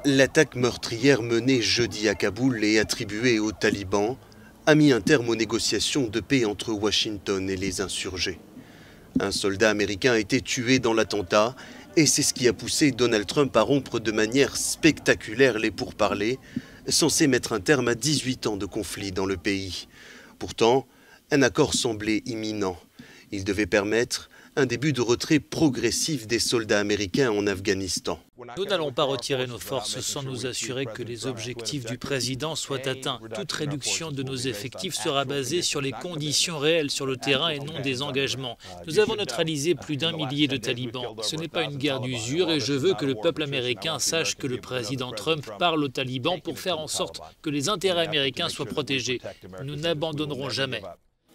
L'attaque meurtrière menée jeudi à Kaboul et attribuée aux talibans a mis un terme aux négociations de paix entre Washington et les insurgés. Un soldat américain a été tué dans l'attentat et c'est ce qui a poussé Donald Trump à rompre de manière spectaculaire les pourparlers, censés mettre un terme à 18 ans de conflit dans le pays. Pourtant, un accord semblait imminent. Il devait permettre un début de retrait progressif des soldats américains en Afghanistan. Nous n'allons pas retirer nos forces sans nous assurer que les objectifs du président soient atteints. Toute réduction de nos effectifs sera basée sur les conditions réelles sur le terrain et non des engagements. Nous avons neutralisé plus d'1 millier de talibans. Ce n'est pas une guerre d'usure et je veux que le peuple américain sache que le président Trump parle aux talibans pour faire en sorte que les intérêts américains soient protégés. Nous n'abandonnerons jamais.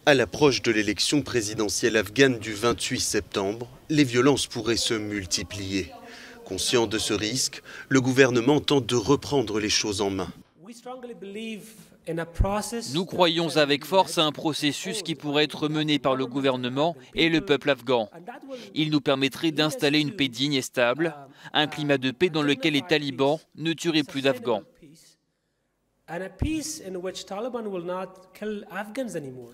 À l'approche de l'élection présidentielle afghane du 28 septembre, les violences pourraient se multiplier. Conscient de ce risque, le gouvernement tente de reprendre les choses en main. Nous croyons avec force à un processus qui pourrait être mené par le gouvernement et le peuple afghan. Il nous permettrait d'installer une paix digne et stable, un climat de paix dans lequel les talibans ne tueraient plus d'Afghans.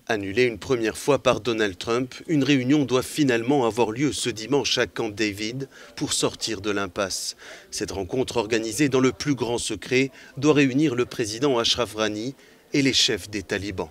Annulée une première fois par Donald Trump, une réunion doit finalement avoir lieu ce dimanche à Camp David pour sortir de l'impasse. Cette rencontre organisée dans le plus grand secret doit réunir le président Ashraf Ghani et les chefs des talibans.